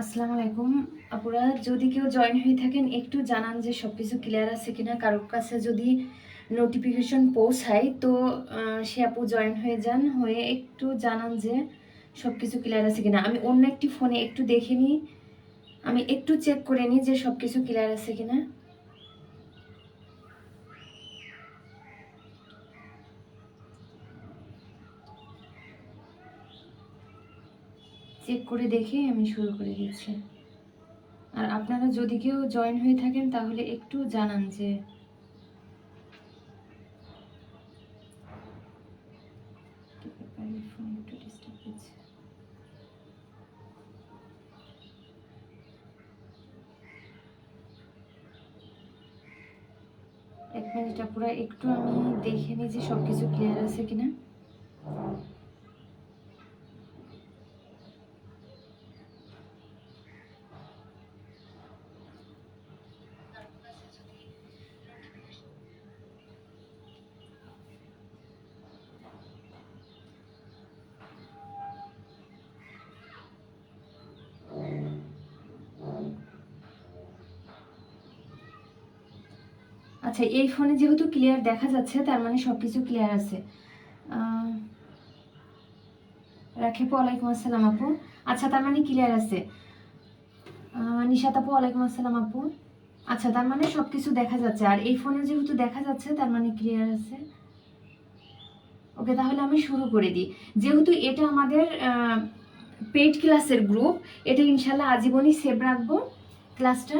আসসালামু আলাইকুম আপুরা, যদি কেউ জয়েন হয়ে থাকেন একটু জানান যে সব কিছু ক্লিয়ার আছে কিনা। কারোর কাছে যদি নোটিফিকেশন পৌঁছায় তো সে আপু জয়েন হয়ে যান, হয়ে একটু জানান যে সব কিছু ক্লিয়ার আছে কিনা। আমি অন্য একটি ফোনে একটু দেখে নিই, আমি একটু চেক করে নিই যে সব কিছু ক্লিয়ার আছে কিনা। চেক করে দেখে আমি শুরু করে দিচ্ছি। আর আপনারা যদি কেউ জয়েন হয়ে থাকেন তাহলে একটু জানান যে 1 মিনিট আপুরা, একটু আমি দেখে নিই যে সব কিছু ক্লিয়ার আছে কিনা। আচ্ছা, এই ফোনে যেহেতু ক্লিয়ার দেখা যাচ্ছে তার মানে সবকিছু ক্লিয়ার আছে। রাখেপু ওয়ালাইকুম আসসালাম আপু। আচ্ছা, তার মানে ক্লিয়ার আছে। নিশাত আপু ওয়ালাইকুম আসসালাম আপু। আচ্ছা, তার মানে সবকিছু দেখা যাচ্ছে, আর এই ফোনে যেহেতু দেখা যাচ্ছে তার মানে ক্লিয়ার আছে। ওকে, তাহলে আমি শুরু করে দিই। যেহেতু এটা আমাদের পেইড ক্লাসের গ্রুপ, এটা ইনশাল্লাহ আজীবনই সেভ রাখবো ক্লাসটা,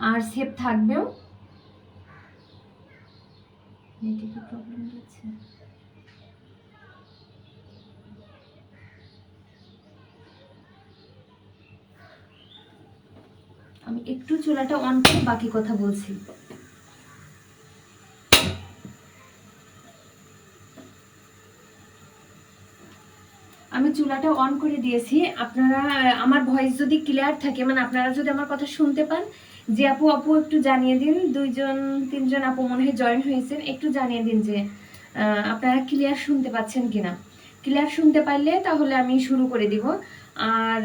আর সেভ থাকবেও। নেটে প্রবলেম হচ্ছে। আমি একটু চুলাটা অন করে বাকি কথা বলছি। আমি চুলাটা অন করে দিয়েছি। আপনারা আমার ভয়েস যদি ক্লিয়ার থাকে, মানে আপনারা যদি আমার কথা শুনতে পান, যে আপু আপু একটু জানিয়ে দিন। 2-3জন আপু মনে হয় জয়েন হয়েছেন, একটু জানিয়ে দিন যে আপনারা ক্লিয়ার শুনতে পাচ্ছেন কিনা। ক্লিয়ার শুনতে পারলে তাহলে আমি শুরু করে দিব। আর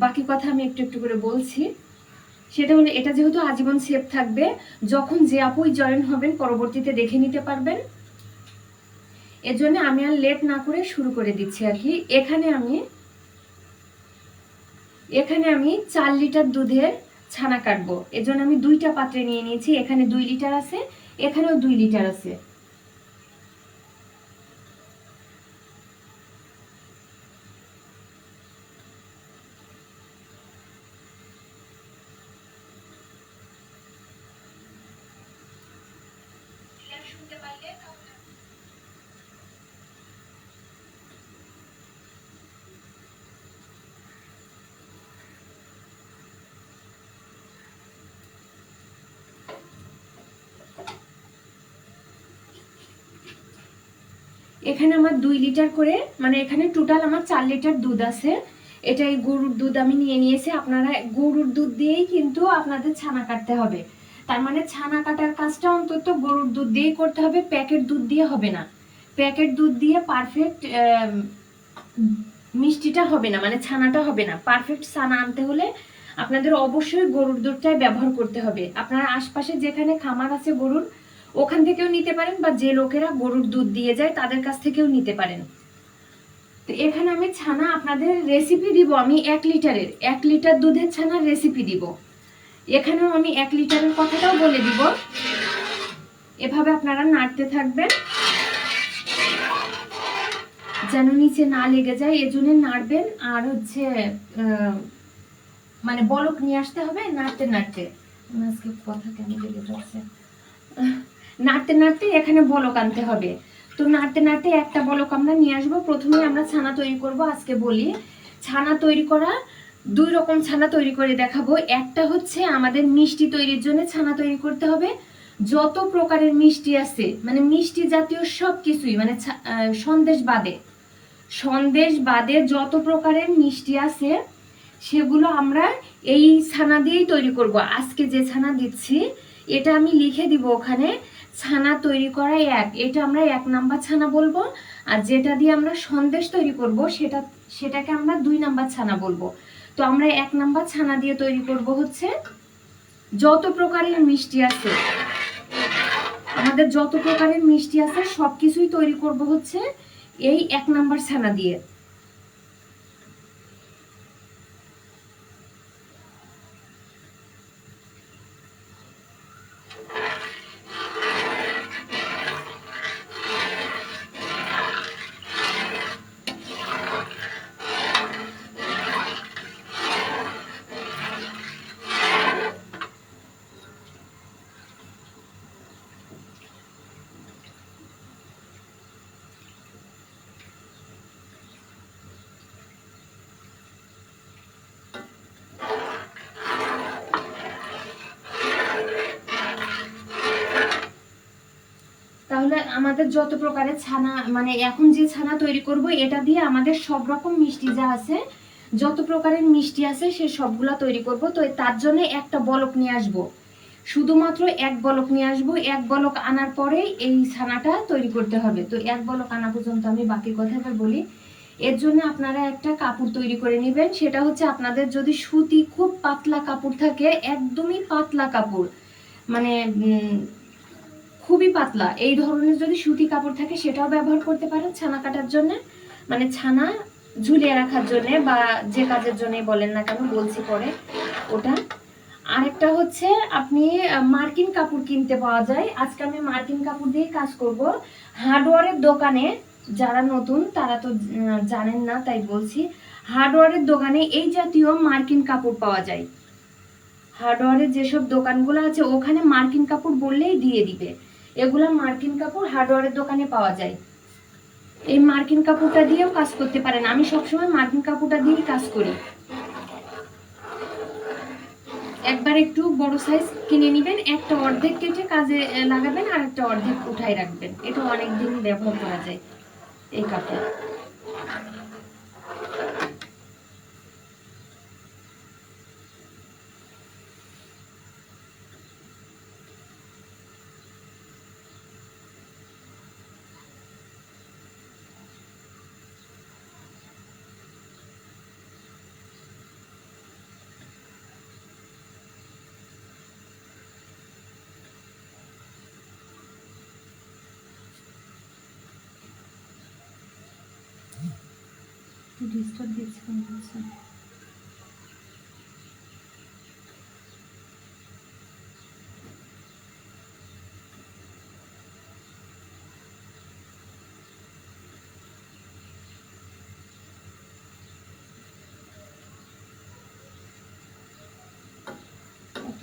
বাকি কথা আমি একটু একটু করে বলছি। সেটা হলো, এটা যেহেতু আজীবন সেভ থাকবে, যখন যে আপুই জয়েন হবেন পরবর্তীতে দেখে নিতে পারবেন। এজন্য আমি আর লেট না করে শুরু করে দিচ্ছি আর কি। এখানে আমি 4 লিটার দুধের ছানা কাটবো। এজন্য আমি 2টা পাত্রে নিয়ে নিয়েছি। এখানে 2 লিটার আছে, এখানেও 2 লিটার আছে। এখানে আমার 2 লিটার করে, মানে এখানে টোটাল আমার 4 লিটার দুধ আছে। এটাই গরুর দুধ আমি নিয়ে নিয়েছি। আপনারা গরুর দুধ দিয়েই কিন্তু আপনাদের ছানা কাটতে হবে। তার মানে ছানা কাটার কাজটা অন্তত গরুর দুধ দিয়েই করতে হবে, প্যাকেট দুধ দিয়ে হবে না। প্যাকেট দুধ দিয়ে পারফেক্ট মিষ্টিটা হবে না, মানে ছানাটা হবে না। পারফেক্ট ছানা আনতে হলে আপনাদের অবশ্যই গরুর দুধটাই ব্যবহার করতে হবে। আপনারা আশপাশে যেখানে খামার আছে গরুর, ওখান থেকেও নিতে পারেন, বা যে লোকেরা গরুর দুধ দিয়ে যায় তাদের কাছ থেকেও নিতে পারেন। তো এখানে আমি ছানা আপনাদের রেসিপি দিব। আমি 1 লিটার দুধের ছানার রেসিপি দিব। এখানেও আমি 1 লিটারের কথাটাও বলে দিব। এভাবে আপনারা নাড়তে থাকবেন যেন নিচে না লেগে যায়, এজন্য নাড়বেন। আর হচ্ছে মানে বলক নিয়ে আসতে হবে নাড়তে নাড়তে। আজকে কথা কেন লেগে যাচ্ছে, নাড়তে নাড়তে এখানে বলক আনতে হবে। তো নাড়তে নাড়তে একটা বলক আমরা নিয়ে আসবো। প্রথমে আমরা ছানা তৈরি করব। আজকে বলি, ছানা তৈরি করা 2 রকম ছানা তৈরি করে দেখাবো। একটা হচ্ছে আমাদের মিষ্টি তৈরির জন্য ছানা তৈরি করতে হবে। যত প্রকারের মিষ্টি আছে, মানে মিষ্টি জাতীয় সব কিছুই, মানে সন্দেশ বাদে যত প্রকারের মিষ্টি আছে সেগুলো আমরা এই ছানা দিয়েই তৈরি করব। আজকে যে ছানা দিচ্ছি এটা আমি লিখে দিব ওখানে, ছানা তৈরি করা 1, এটা আমরা 1 নাম্বার ছানা বলবো। আর যেটা দিয়ে আমরা সন্দেশ তৈরি করব সেটাকে আমরা 2 নাম্বার ছানা বলবো। তো আমরা 1 নাম্বার ছানা দিয়ে তৈরি করব হচ্ছে যত প্রকারের মিষ্টি আছে, আমাদের যত প্রকারের মিষ্টি আছে সবকিছুই তৈরি করব হচ্ছে এই 1 নাম্বার ছানা দিয়ে। তাহলে আমাদের যত প্রকারের ছানা, মানে এখন যে ছানা তৈরি করব এটা দিয়ে আমাদের সব রকম মিষ্টি যা আছে, যত প্রকারের মিষ্টি আছে সে সবগুলা তৈরি করব। তো তার জন্য একটা বলক নিয়ে আসব, শুধুমাত্র 1 বলক নিয়ে আসব। 1 বলক আনার পরে এই ছানাটা তৈরি করতে হবে। তো 1 বলক আনা পর্যন্ত আমি বাকি কথা এবার বলি। এর জন্য আপনারা একটা কাপড় তৈরি করে নেবেন। সেটা হচ্ছে আপনাদের যদি সুতি খুব পাতলা কাপড় থাকে, একদমই পাতলা কাপড়, মানে খুবই পাতলা, এই ধরনের যদি সুতি কাপড় থাকে সেটাও ব্যবহার করতে পারেন ছানা কাটার জন্য, মানে ছানা ঝুলিয়ে রাখার জন্য বা যে কাজের জন্যই বলেন না কেন, বলছি পরে ওটা। আরেকটা হচ্ছে আপনি মার্কিন কাপড় কিনতে পাওয়া যায়। আজকে আমি মার্কিন কাপড় দিয়ে কাজ করব। হার্ডওয়্যারের দোকানে যারা নতুন তারা তো জানেন না, তাই বলছি। হার্ডওয়্যারের দোকানে এই জাতীয় মার্কিন কাপড় পাওয়া যায়। হার্ডওয়্যারের যেসব দোকানগুলো আছে ওখানে মার্কিন কাপড় বললেই দিয়ে দিবে। এগুলা মার্কিন কাপড় হার্ডওয়্যারের দোকানে পাওয়া যায়। এই মার্কিন কাপড়টা দিয়েও কাজ করতে পারেন। আমি সবসময় মার্কিন কাপড়টা দিয়েই কাজ করি। একবার একটু বড় সাইজ কিনে নেবেন, একটা অর্ধেক কেটে কাজে লাগাবেন আর একটা অর্ধেক উঠাই রাখবেন। এটা অনেকদিন ব্যবহার করা যায় এই কাপড়। ডিস্টার্ব দিচ্ছে কেন বলছেন?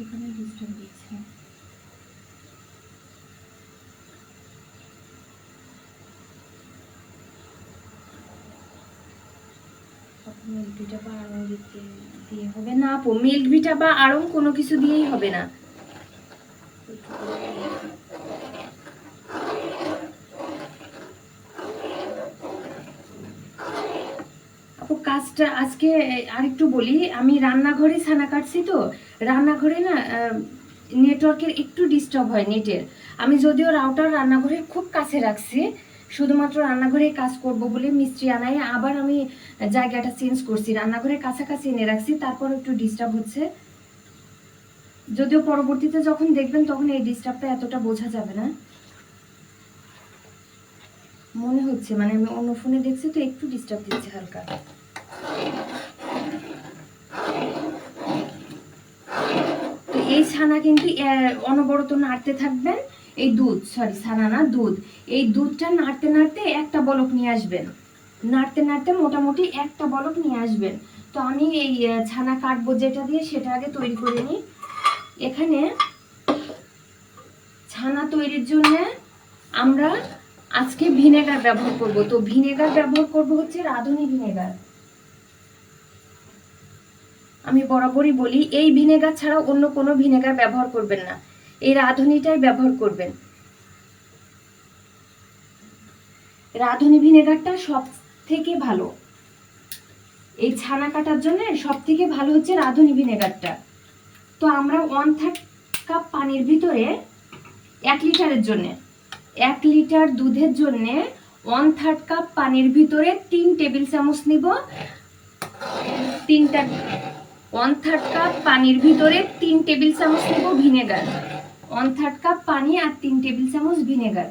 এখানে ডিস্টার্ব দিচ্ছে। মিল্ক ভিটা বা আড়ং দিয়ে হবে না আপু, মিল্ক ভিটা বা আড়ং কোনো কিছু দিয়েই হবে না। আপু কাজটা আজকে আরেকটু বলি, আমি রান্নাঘরে ছানা কাটছি, তো রান্নাঘরে না নেটওয়ার্কের একটু ডিস্টার্ব হয়, নেটের। আমি যদিও রাউটার রান্নাঘরের খুব কাছে রাখছি, শুধুমাত্র রান্নাঘরে কাজ করব বলে মিস্ত্রি আনাই আবার আমি জায়গাটা চেঞ্জ করছি, রান্নাঘরের কাছাকাছি এনে রাখছি, তারপর একটু ডিস্টার্ব হচ্ছে। যদিও পরবর্তীতে যখন দেখবেন তখন এই ডিস্টার্বটা এতটা বোঝা যাবে না মনে হচ্ছে, মানে আমি অন্য ফোনে দেখছি তো একটু ডিস্টার্ব দিচ্ছে হালকা। তো এই ছানা কিন্তু অনবরত নাড়তে থাকবেন। এই দুধ, সরি ছানা না, দুধ, এই দুধটা নাড়তে নাড়তে একটা বলক নিয়ে আসবেন, নাড়তে নাড়তে মোটামুটি একটা বলক নিয়ে আসবেন। তো আমি এই ছানা কাটবো যেটা দিয়ে সেটা আগে তৈরি করে নিই। এখানে ছানা তৈরির জন্য আমরা আজকে ভিনেগার ব্যবহার করব। তো ভিনেগার ব্যবহার করব হচ্ছে রাঁধুনি ভিনেগার। আমি বরাবরই বলি এই ভিনেগার ছাড়া অন্য কোনো ভিনেগার ব্যবহার করবেন না, এই রাঁধুনিটাই ব্যবহার করবেন। রাঁধুনি ভিনেগারটা সব থেকে ভালো, এই ছানা কাটার জন্য সব থেকে ভালো হচ্ছে রাঁধুনি ভিনেগারটা। তো আমরা 1/3 কাপ পানির ভিতরে 1 লিটারের জন্য, 1 লিটার দুধের জন্য 1/3 কাপ পানির ভিতরে 3 টেবিল চামচ নিব তিনটা 1/3 কাপ পানির ভিতরে 3 টেবিল চামচ নেব ভিনেগার। 1/3 কাপ পানি আর 3 টেবিল চামচ ভিনেগার।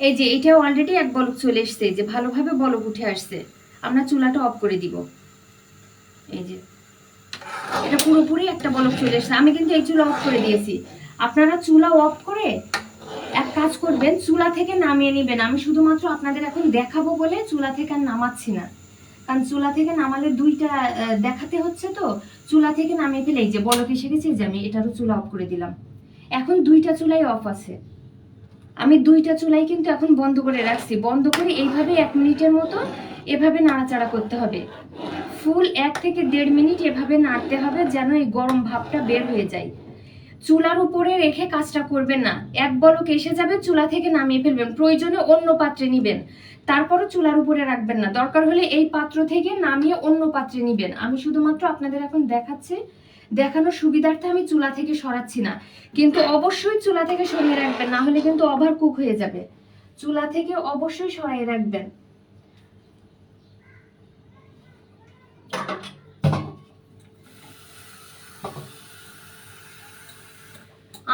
এই যে এটা অলরেডি এক বলক চলে এসছে, যে ভালোভাবে বলক উঠে আসছে। আমরা চুলাটা অফ করে দিব। এই যে এটা পুরোপুরি একটা বলক চলে এসছে। আমি কিন্তু এই চুলা অফ করে দিয়েছি। আপনারা চুলা অফ করে এক কাজ করবেন, চুলা থেকে নামিয়ে নেবেন। আমি শুধুমাত্র আপনাদের এখন দেখাবো বলে চুলা থেকে আর নামাচ্ছি না, কারণ চুলা থেকে নামালে দুইটা দেখাতে হচ্ছে, তো চুলা থেকে নামিয়ে ফেলে এই যে বলক এসে গেছে, যে আমি এটারও চুলা অফ করে দিলাম। এখন দুইটা চুলাই অফ আছে। আমি দুইটা চুলাই কিন্তু এখন বন্ধ করে রাখছি। বন্ধ করে এইভাবে 1 মিনিটের মতো এভাবে নাড়াচাড়া করতে হবে। ফুল 1 থেকে 1.5 মিনিট এভাবে নাড়তে হবে, যেন এই গরম ভাবটা বের হয়ে যায়। চুলার উপরে রেখে কাজটা করবেন না। এক বলক এসে যাবে, চুলা থেকে নামিয়ে ফেলবেন। প্রয়োজনে অন্য পাত্রে নিবেন, তারপরও চুলার উপরে রাখবেন না। দরকার হলে এই পাত্র থেকে নামিয়ে অন্য পাত্রে নিবেন। আমি শুধুমাত্র আপনাদের এখন দেখাচ্ছি, দেখানোর সুবিধার্থে আমি চুলা থেকে সরাচ্ছি না। কিন্তু অবশ্যই চুলা থেকে সরিয়ে রাখবেন, না হলে কিন্তু ওভার কুক হয়ে যাবে। চুলা থেকে অবশ্যই সরিয়ে রাখবেন।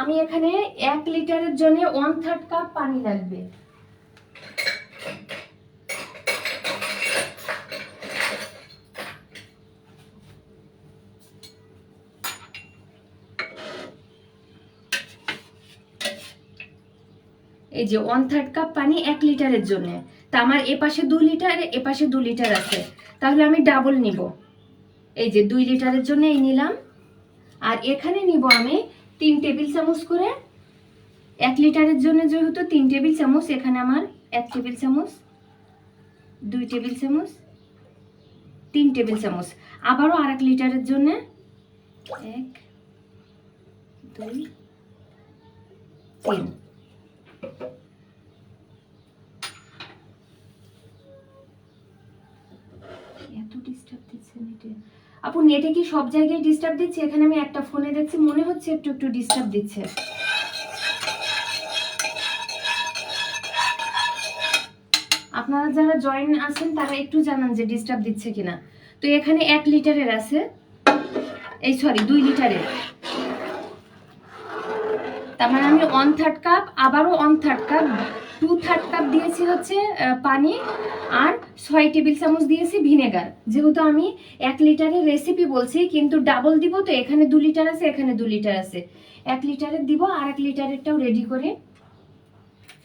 আমি এখানে 1 লিটারের জন্য 1/3 কাপ পানি লাগবে। এই যে 1/3 কাপ পানি 1 লিটারের জন্য। তা আমার এপাশে 2 লিটার, এপাশে 2 লিটার আছে, তাহলে আমি ডাবল নিব। এই যে 2 লিটারের জন্য এই নিলাম, আর এখানে নিব আমি 3 টেবিল চামচ করে। 1 লিটারের জন্য যেহেতু 3 টেবিল চামচ, এখানে আমার 1 টেবিল চামচ, 2 টেবিল চামচ, 3 টেবিল চামচ। আবারও আর 1 লিটারের জন্য 1 2 3। এত ডিস্টার্ব দিচ্ছে নেটে। আপু নেটে কি সব জায়গায় ডিস্টার্ব দিচ্ছে? এখানে আমি একটা ফোনে দেখছি, মনে হচ্ছে একটু একটু ডিস্টার্ব দিচ্ছে। আপনারা যারা জয়েন আছেন তারা একটু জানান যে ডিস্টার্ব দিচ্ছে কিনা। তো এখানে 1 লিটারের আছে, এই সরি 2 লিটারের। তার মানে আমি 1/3 কাপ, আবারও 1/3 কাপ, 2/3 কাপ দিয়েছি হচ্ছে পানি, আর 6 টেবিল চামচ দিয়েছি ভিনেগার। যেহেতু আমি 1 লিটারের রেসিপি বলছি, কিন্তু ডাবল দিব, তো এখানে 2 লিটার আছে, এখানে 2 লিটার আছে। 1 লিটারের দিব, আর 1 লিটারেরটাও রেডি করে,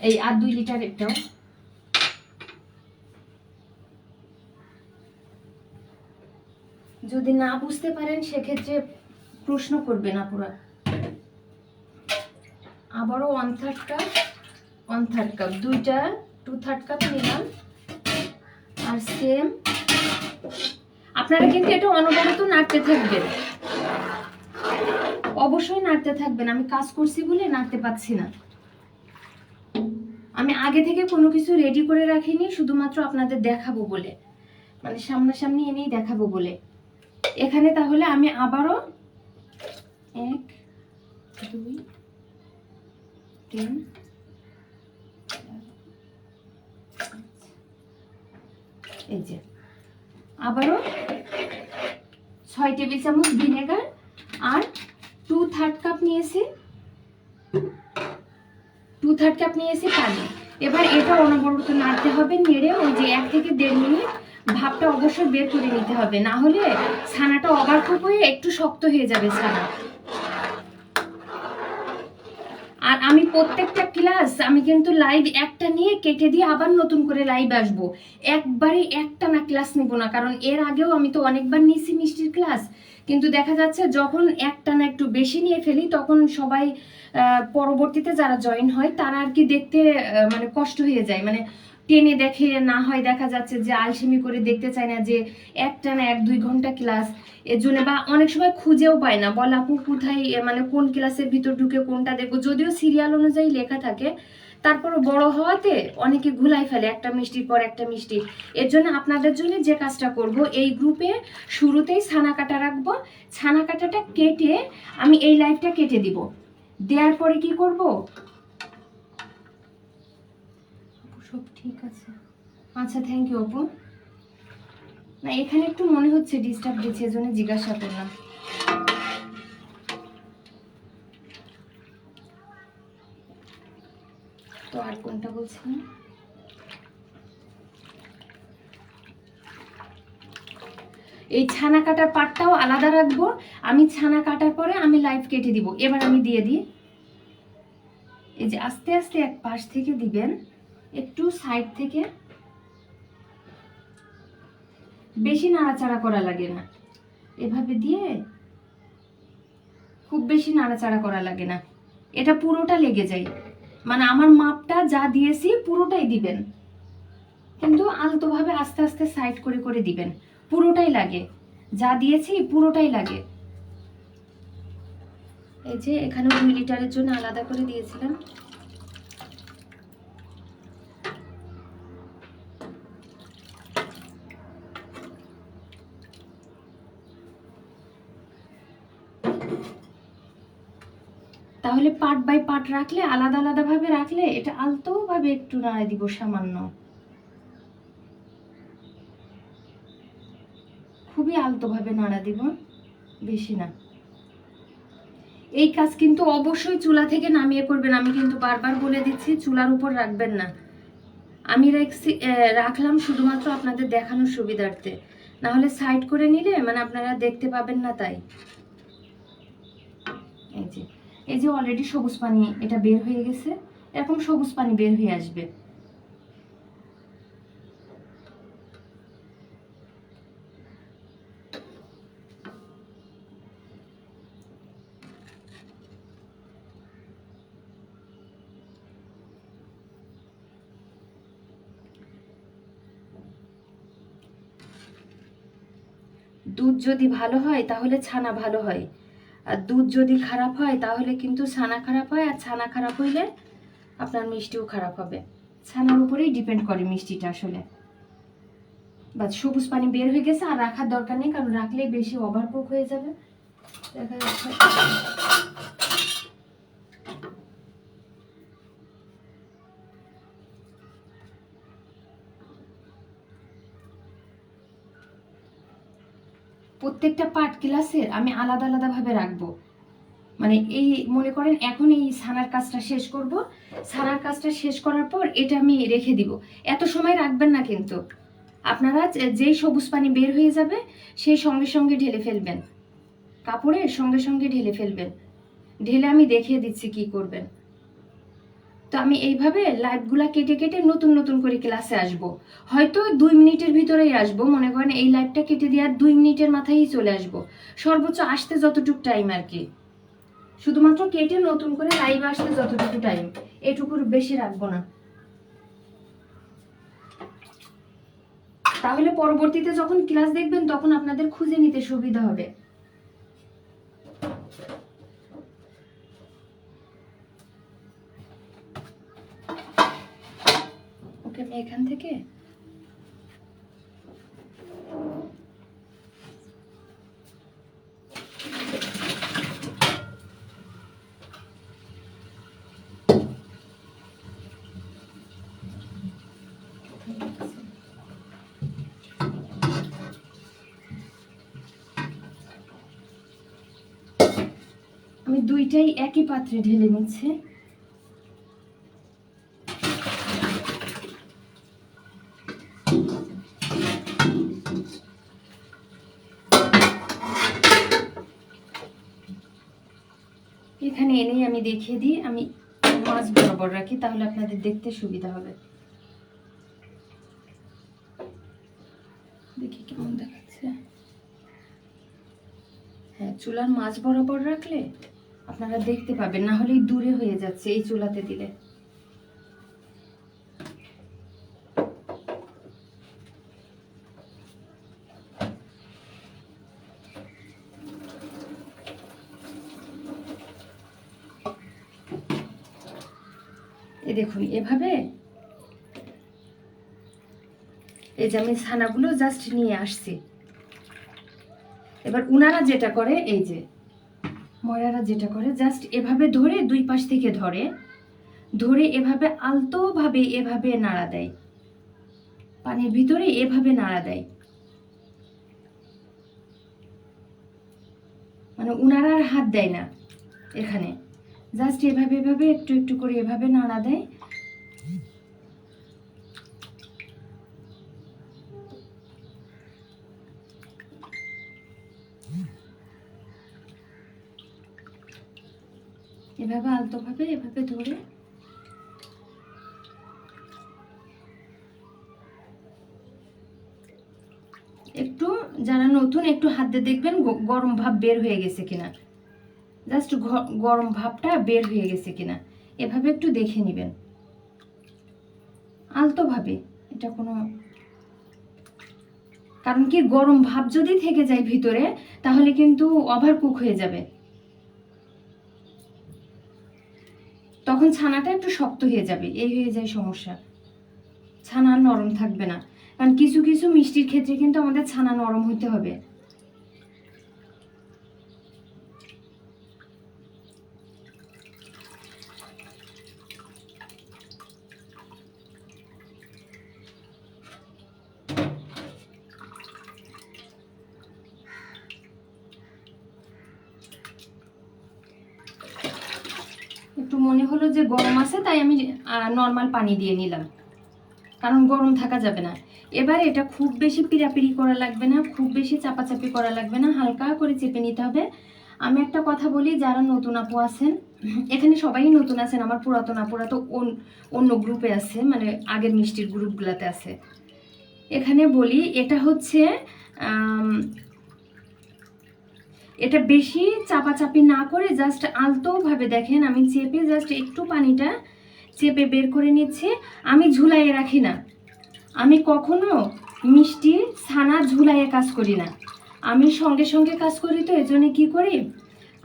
এই আর 2 লিটারেরটাও। যদি না বুঝতে পারেন সেক্ষেত্রে প্রশ্ন করবেন আপুরা। আবারও 1/3 কাপ, 1/3 কাপ, দুইটা 2/3 কাপ নিলাম, আর সেম। আপনারা কিন্তু এটা অনবরত নাড়তে থাকবেন, অবশ্যই নাড়তে থাকবেন। আমি কাজ করছি বলে নাড়তে পাচ্ছি না। আমি আগে থেকে কোনো কিছু রেডি করে রাখিনি, শুধুমাত্র আপনাদের দেখাবো বলে, মানে সামনাসামনি এনেই দেখাবো বলে। এখানে তাহলে আমি আবারও 1 2 3 এই যে আবারও 6 টেবিল চামচ ভিনেগার, আর 2/3 কাপ নিয়েছি, 2/3 কাপ নিয়েছি পানি। এবার এটা অনবরত নাড়তে হবে, নেড়ে ওই যে 1 থেকে 1.5 মিনিট ভাপটা অবশ্যই বের করে নিতে হবে, না হলে ছানাটা ওভারকুক হয়ে একটু শক্ত হয়ে যাবে ছানা। আর আমি প্রত্যেকটা ক্লাস আমি কিন্তু লাইভ একটা নিয়ে কেটে দিয়ে আবার নতুন করে লাইভ আসবো। একবারে একটা না ক্লাস নিব না, কারণ এর আগেও আমি তো অনেকবার নিয়েছি মিষ্টির ক্লাস, কিন্তু দেখা যাচ্ছে যখন একটা না একটু বেশি নিয়ে ফেলি, তখন সবাই পরবর্তীতে যারা জয়েন হয় তারা আর কি দেখতে মানে কষ্ট হয়ে যায়, মানে টেনে দেখে না, হয় দেখা যাচ্ছে যে আলসেমি করে দেখতে চায় না, যে একটা না 1-2 ঘন্টা ক্লাস, এর জন্য বা অনেক সময় খুঁজেও পায় না, বল আপু কোথায়, মানে কোন ক্লাসের ভিতর ঢুকে কোনটা দেখবো। যদিও সিরিয়াল অনুযায়ী লেখা থাকে, তারপরও বড় হওয়াতে অনেকে ঘুলাই ফেলে একটা মিষ্টির পর একটা মিষ্টি। এর জন্য আপনাদের জন্য যে কাজটা করব, এই গ্রুপে শুরুতেই ছানা কাটা রাখবো। ছানা কাটাটা কেটে আমি এই লাইভটা কেটে দিব, দেওয়ার পরে কি করব, সব ঠিক আছে, আচ্ছা থ্যাংক ইউ আপু। না, এখানে একটু মনে হচ্ছে ডিস্টার্ব দিচ্ছে, এজন্য জিজ্ঞাসা করলাম। তো আর কোনটা বলছিলাম? এই ছানা কাটার পাটটাও আলাদা রাখবো। আমি ছানা কাটার পরে আমি লাইভ কেটে দিব। এবার আমি দিয়ে দিই। এই যে আস্তে আস্তে এক পাশ থেকে দিবেন, একটু সাইড থেকে, বেশি নাড়াচাড়া করা লাগে না। এভাবে দিয়ে খুব বেশি নাড়াচাড়া করা লাগে না, এটা পুরোটা লেগে যায়। মানে আমার মাপটা যা দিয়েছি পুরোটাই দিবেন, কিন্তু আলতোভাবে আস্তে আস্তে সাইড করে করে দিবেন। পুরোটাই লাগে, যা দিয়েছি পুরোটাই লাগে। এই যে এখানে 2 লিটারের জন্য আলাদা করে দিয়েছিলাম। তাহলে পার্ট বাই পার্ট রাখলে, আলাদা আলাদা ভাবে রাখলে, এটা আলতো ভাবে একটু নাড়া দিব সামান্য, খুবই আলতো ভাবে নাড়া দিব, বেশি না। এই কাজ কিন্তু অবশ্যই চুলা থেকে নামিয়ে করবেন। আমি কিন্তু বারবার বলে দিচ্ছি, চুলার উপর রাখবেন না। আমি রাখলাম শুধুমাত্র আপনাদের দেখানোর সুবিধার্থে, না হলে সাইড করে নিলে মানে আপনারা দেখতে পাবেন না। তাই এই যে অলরেডি সবুজ পানি এটা বের হয়ে গেছে, এরকম সবুজ পানি বের হয়ে আসবে। দুধ যদি ভালো হয় তাহলে ছানা ভালো হয়, আর দুধ যদি খারাপ হয় তাহলে কিন্তু ছানা খারাপ হয়, আর ছানা খারাপ হইলে আপনার মিষ্টিও খারাপ হবে। ছানার উপরেই ডিপেন্ড করে মিষ্টিটা আসলে। বাস সবুজ পানি বের হয়ে গেছে, আর রাখার দরকার নেই, কারণ রাখলে বেশি ওভারকুক হয়ে যাবে। দেখা যাচ্ছে প্রত্যেকটা পার্ট ক্লাসের আমি আলাদা আলাদা ভাবে রাখবো। মানে এই মনে করেন এখন এই ছানার কাজটা শেষ করব, ছানার কাজটা শেষ করার পর এটা আমি রেখে দিব। এত সময় রাখবেন না কিন্তু, আপনারা যেই সবুজ পানি বের হয়ে যাবে সেই সঙ্গে সঙ্গে ঢেলে ফেলবেন, কাপড়ের সঙ্গে সঙ্গে ঢেলে ফেলবেন। ঢেলে আমি দেখিয়ে দিচ্ছি কি করবেন। তো আমি এইভাবে লাইভগুলা কেটে কেটে নতুন নতুন করে ক্লাসে আসব। হয়তো 2 মিনিটের ভিতরেই আসব, মনে করেন এই লাইভটা কেটে দেওয়ার 2 মিনিটের মাথায়ই চলে আসব, সর্বোচ্চ আসতে যতটুকু টাইম আর কি। শুধুমাত্র কেটে নতুন করে লাইভ আসতে যতটুকু টাইম, এটুকুর বেশি রাখবো না। তাহলে পরবর্তীতে যখন ক্লাস দেখবেন তখন আপনাদের খুঁজে নিতে সুবিধা হবে। ওকে, আমি এখান থেকে আমি দুইটাই একই পাত্রে ঢেলে নিচ্ছি। এখানে এনেই আমি দেখিয়ে দিই, আমি মাছ বরাবর রাখি, তাহলে আপনাদের দেখতে সুবিধা হবে। দেখি কেমন দেখাচ্ছে। হ্যাঁ, চুলার মাছ বরাবর রাখলে আপনারা দেখতে পাবেন, না হলে দূরে হয়ে যাচ্ছে এই চুলাতে দিলে। এই দেখুন এভাবে, এই যে আমি ছানাগুলো জাস্ট নিয়ে আসছি। এবার উনারা যেটা করে, এই যে ময়রারা যেটা করে, জাস্ট এভাবে ধরে দুই পাশ থেকে ধরে ধরে এভাবে আলতো ভাবে এভাবে নাড়া দেয়, পানির ভিতরে এভাবে নাড়া দেয়। মানে উনারা আর হাত দেয় না এখানে, জাস্ট এভাবে এভাবে একটু একটু করে এভাবে নাড়া দেয়। এভাবে আলতোভাবে এভাবে ধরে একটু, যারা নতুন একটু হাত দিয়ে দেখবেন গরম ভাব বের হয়ে গেছে কিনা, জাস্ট গরম ভাবটা বের হয়ে গেছে কিনা এভাবে একটু দেখে নেবেন আলতোভাবে। এটা কোনো, কারণ কি গরম ভাব যদি থেকে যায় ভিতরে তাহলে কিন্তু ওভার কুক হয়ে যাবে, তখন ছানাটা একটু শক্ত হয়ে যাবে, এই হয়ে যায় সমস্যা। ছানা নরম থাকবে না, কারণ কিছু কিছু মিষ্টির ক্ষেত্রে কিন্তু আমাদের ছানা নরম হতে হবে। একটু মনে হলো যে গরম আছে, তাই আমি নর্মাল পানি দিয়ে নিলাম, কারণ গরম থাকা যাবে না। এবার এটা খুব বেশি পিড়াপিড়ি করা লাগবে না, খুব বেশি চাপাচাপি করা লাগবে না, হালকা করে চেপে নিতে হবে। আমি একটা কথা বলি, যারা নতুন আপু আছেন, এখানে সবাই নতুন আছেন, আমার পুরাতন আপুরা তো অন্য গ্রুপে আছে, মানে আগের মিষ্টির গ্রুপগুলোতে আছে। এখানে বলি এটা হচ্ছে এটা বেশি চাপাচাপি না করে জাস্ট আলতোভাবে দেখেন, আমি চেপে জাস্ট একটু পানিটা চেপে বের করে নিচ্ছি। আমি ঝুলাইয়ে রাখি না, আমি কখনো মিষ্টি ছানা ঝুলাইয়ে কাজ করি না, আমি সঙ্গে সঙ্গে কাজ করি। তো এজন্য কি করি,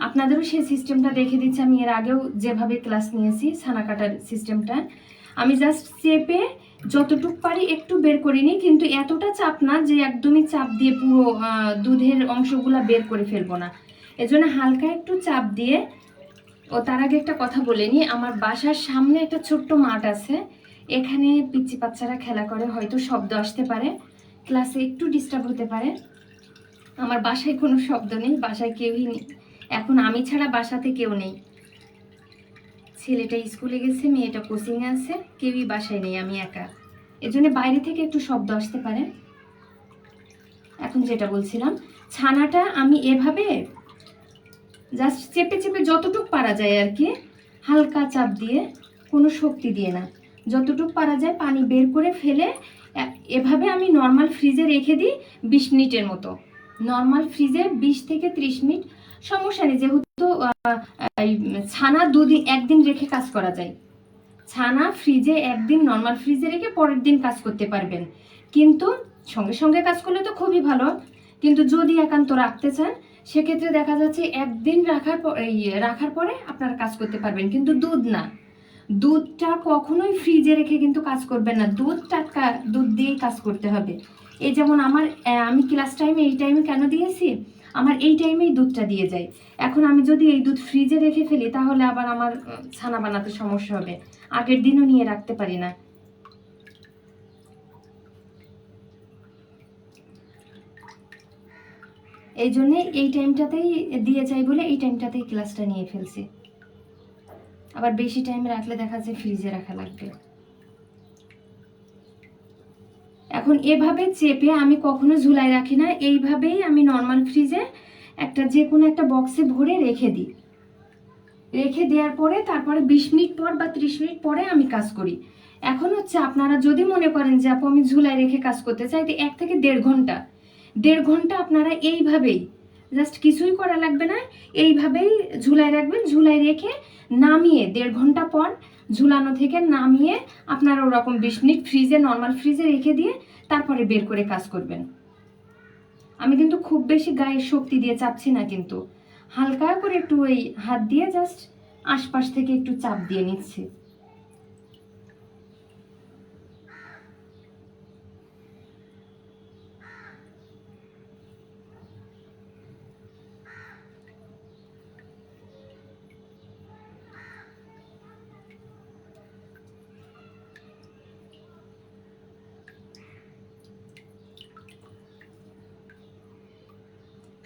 আপনাদেরও সেই সিস্টেমটা দেখে দিচ্ছি। আমি এর আগেও যেভাবে ক্লাস নিয়েছি ছানা কাটার সিস্টেমটা, আমি জাস্ট চেপে যতটুকু পারি একটু বের করিনি, কিন্তু এতটা চাপ না যে একদমই চাপ দিয়ে পুরো দুধের অংশগুলো বের করে ফেলবো না, এজন্য হালকা একটু চাপ দিয়ে। ও তার আগে একটা কথা বলে নি, আমার বাসার সামনে একটা ছোট্ট মাঠ আছে, এখানে পিচ্চি বাচ্চারা খেলা করে, হয়তো শব্দ আসতে পারে, ক্লাসে একটু ডিস্টার্ব হতে পারে। আমার বাসায় কোনো শব্দ নেই, বাসায় কেউই নেই, এখন আমি ছাড়া বাসাতে কেউ নেই। ছেলেটা স্কুলে গেছে, মেয়েটা কোচিংয়ে আছে, কেউই বাসায় নেই, আমি একা, এজন্য বাইরে থেকে একটু শব্দ আসতে পারে। এখন যেটা বলছিলাম, ছানাটা আমি এভাবে জাস্ট চেপে চেপে যতটুকু পারা যায় আর কি, হালকা চাপ দিয়ে, কোনো শক্তি দিয়ে না, যতটুকু পারা যায় পানি বের করে ফেলে এভাবে আমি নর্মাল ফ্রিজে রেখে দিই 20 মিনিটের মতো। নর্মাল ফ্রিজে 20 থেকে 30 মিনিট, সমস্যা নেই, যেহেতু ছানা দুদিন একদিন রেখে কাজ করা যায়। ছানা ফ্রিজে একদিন নর্মাল ফ্রিজে রেখে পরের দিন কাজ করতে পারবেন, কিন্তু সঙ্গে সঙ্গে কাজ করলে তো খুবই ভালো, কিন্তু যদি একান্ত রাখতে চান সেক্ষেত্রে দেখা যাচ্ছে একদিন রাখার পরে আপনারা কাজ করতে পারবেন, কিন্তু দুধ না, দুধটা কখনোই ফ্রিজে রেখে কিন্তু কাজ করবেন না, দুধ টাটকা দুধ দিয়েই কাজ করতে হবে। এই যেমন আমি ক্লাস টাইমে এই টাইমে কেন দিয়েছি, আমার এই টাইমেই দুধটা দিয়ে যায়। এখন আমি যদি এই দুধ ফ্রিজে রেখে ফেলি তাহলে আবার আমার ছানা বানাতে সমস্যা হবে, আগের দিনও নিয়ে রাখতে পারি না। এই জন্যে এই টাইমটাতেই দিয়ে যাই বলে এই টাইমটাতেই ক্লাসটা নিয়ে ফেলছি, আবার বেশি টাইম রাখলে দেখা যায় ফ্রিজে রাখা লাগবে। এখন এভাবে চেপে আমি কখনো ঝুলাই রাখি না, এইভাবেই আমি নর্মাল ফ্রিজে যে কোনো একটা বক্সে ভরে রেখে দিই, রেখে দেওয়ার পরে তারপরে 20 মিনিট পর বা 30 মিনিট পরে আমি কাজ করি। এখন হচ্ছে আপনারা যদি মনে করেন যে আপু আমি ঝুলাই রেখে কাজ করতে চাই, তো 1 থেকে 1.5 ঘন্টা আপনারা এইভাবেই, জাস্ট কিছুই করা লাগবে না, এইভাবেই ঝুলাই রাখবেন। ঝুলাই রেখে নামিয়ে 1.5 ঘন্টা পর ঝুলানো থেকে নামিয়ে আপনারা ওরকম 20 মিনিট ফ্রিজে নর্মাল ফ্রিজে রেখে দিয়ে তারপরে বের করে কাজ করবেন। আমি কিন্তু খুব বেশি গায়ে শক্তি দিয়ে চাপছি না, কিন্তু হালকা করে একটু ওই হাত দিয়ে জাস্ট আশপাশ থেকে একটু চাপ দিয়ে নিচ্ছি।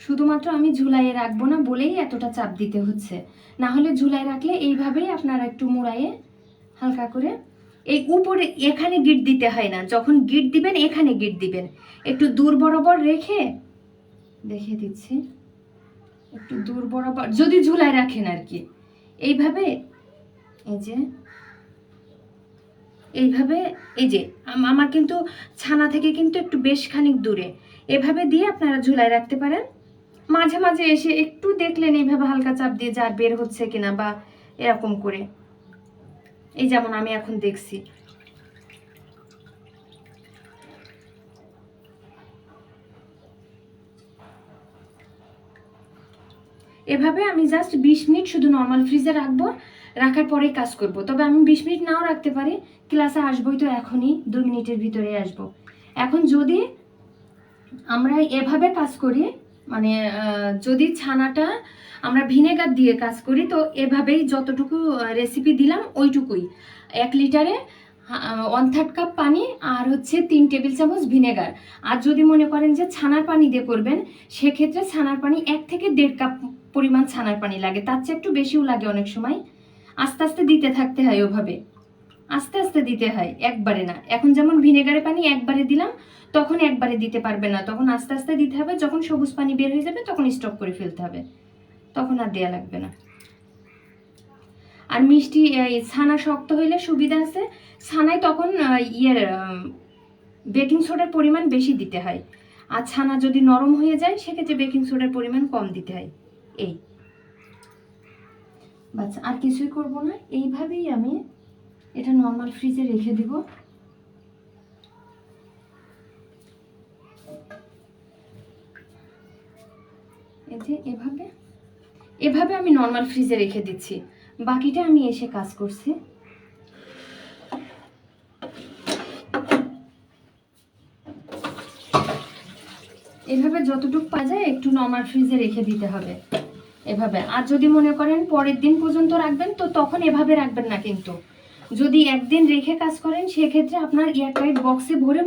শুধুমাত্র আমি ঝুলাইয়ে রাখবো না বলেই এতটা চাপ দিতে হচ্ছে, না হলে ঝুলাই রাখলে এইভাবেই আপনারা একটু মুড়াইয়ে হালকা করে এই উপরে এখানে গিট দিতে হয় না, যখন গিট দিবেন এখানে গিট দিবেন, একটু দূর বরাবর রেখে দেখিয়ে দিচ্ছি, একটু দূর বরাবর যদি ঝুলাই রাখেন আর কি, এইভাবে এই যে এইভাবে, এই যে আমার কিন্তু ছানা থেকে কিন্তু একটু বেশ খানিক দূরে, এভাবে দিয়ে আপনারা ঝুলাই রাখতে পারেন। মাঝে মাঝে এসে একটু দেখলেন এইভাবে হালকা চাপ দিয়ে যার বের হচ্ছে কিনা, বা এরকম করে, এই যেমন আমি এখন দেখছি। এভাবে আমি জাস্ট 20 মিনিট শুধু নর্মাল ফ্রিজে রাখবো, রাখার পরে কাজ করব। তবে আমি 20 মিনিট নাও রাখতে পারি, ক্লাসে আসবোই তো এখনই, 2 মিনিটের ভিতরে আসবো। এখন যদি আমরা এভাবে কাজ করি, মানে যদি ছানাটা আমরা ভিনেগার দিয়ে কাজ করি, তো এভাবেই যতটুকু রেসিপি দিলাম ওইটুকুই, 1 লিটারে 1/3 কাপ পানি আর হচ্ছে 3 টেবিল চামচ ভিনেগার। আর যদি মনে করেন যে ছানার পানি দিয়ে করবেন, সেক্ষেত্রে ছানার পানি 1 থেকে 1.5 কাপ পরিমাণ ছানার পানি লাগে, তার চেয়ে একটু বেশিও লাগে অনেক সময়। আস্তে আস্তে দিতে থাকতে হয়, ওভাবে আস্তে আস্তে দিতে হয়, একবারে না। এখন যেমন ভিনেগারের পানি একবারে দিলাম, তখন একবারে দিতে পারবে না, তখন আস্তে আস্তে দিতে হবে। যখন সবুজ পানি বের হয়ে যাবে তখন স্টপ করে ফেলতে হবে, তখন আর দেয়া লাগবে না। আর মিষ্টি ছানা শক্ত হইলে সুবিধা আছে, ছানায় তখন বেকিং সোডার পরিমাণ বেশি দিতে হয়, আর ছানা যদি নরম হয়ে যায় সেক্ষেত্রে বেকিং সোডার পরিমাণ কম দিতে হয়। এই বাস, আর কিছুই করব না। এইভাবেই আমি এটা নর্মাল ফ্রিজে রেখে দিব। এই যে এভাবে এভাবে আমি নর্মাল ফ্রিজে রেখে দিচ্ছি, বাকিটা আমি এসে কাজ করছি। এভাবে যতটুকু পাওয়া যায় একটু নর্মাল ফ্রিজে রেখে দিতে হবে এভাবে। আর যদি মনে করেন পরের দিন পর্যন্ত রাখবেন, তো তখন এভাবে রাখবেন না, কিন্তু যদি একদিন রেখে কাজ করেন সেক্ষেত্রে আপনার এয়ারটাইট বক্সে ভরে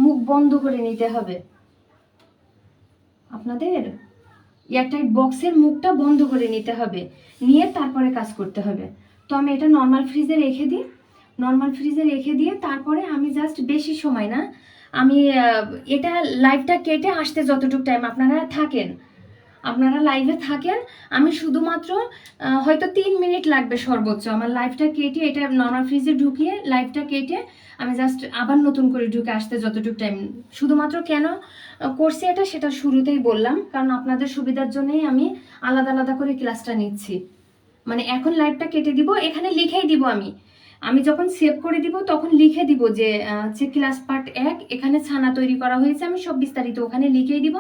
মুখ বন্ধ করে নিতে হবে। আপনাদের এয়ারটাইট বক্সের মুখটা বন্ধ করে নিতে হবে, নিয়ে তারপরে কাজ করতে হবে। তো আমি এটা নর্মাল ফ্রিজে রেখে দিই, নর্মাল ফ্রিজে রেখে দিয়ে তারপরে আমি জাস্ট, বেশি সময় না, আমি এটা লাইভটা কেটে আসতে যতটুকু টাইম আপনারা লাইভে থাকেন, আমি শুধুমাত্র হয়তো 3 মিনিট লাগবে সর্বোচ্চ আমার লাইভটা কেটে, এটা নর্মাল ফ্রিজে ঢুকিয়ে লাইভটা কেটে আমি জাস্ট আবার নতুন করে ঢুকে আসতে যতটুকু টাইম। শুধুমাত্র কেন করছি এটা, সেটা শুরুতেই বললাম, কারণ আপনাদের সুবিধার জন্যই আমি আলাদা আলাদা করে ক্লাসটা নিচ্ছি। মানে এখন লাইভটা কেটে দিব, এখানে লিখেই দিব, আমি যখন সেভ করে দিব তখন লিখে দিব যে ক্লাস পার্ট 1 এখানে ছানা তৈরি করা হয়েছে, আমি সব বিস্তারিত ওখানে লিখেই দিব।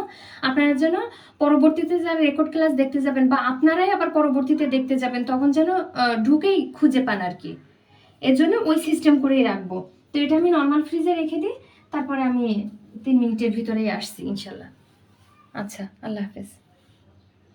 আপনারা যেন পরবর্তীতে যারা রেকর্ড ক্লাস দেখতে যাবেন, বা আপনারাই আবার পরবর্তীতে দেখতে যাবেন, তখন যেন ঢুকেই খুঁজে পান আর কি। এর জন্য ওই সিস্টেম করেই রাখবো। তো এটা আমি নর্মাল ফ্রিজে রেখে দিই, তারপরে আমি 3 মিনিটের ভিতরেই আসছি ইনশাল্লাহ। আচ্ছা, আল্লাহ হাফেজ।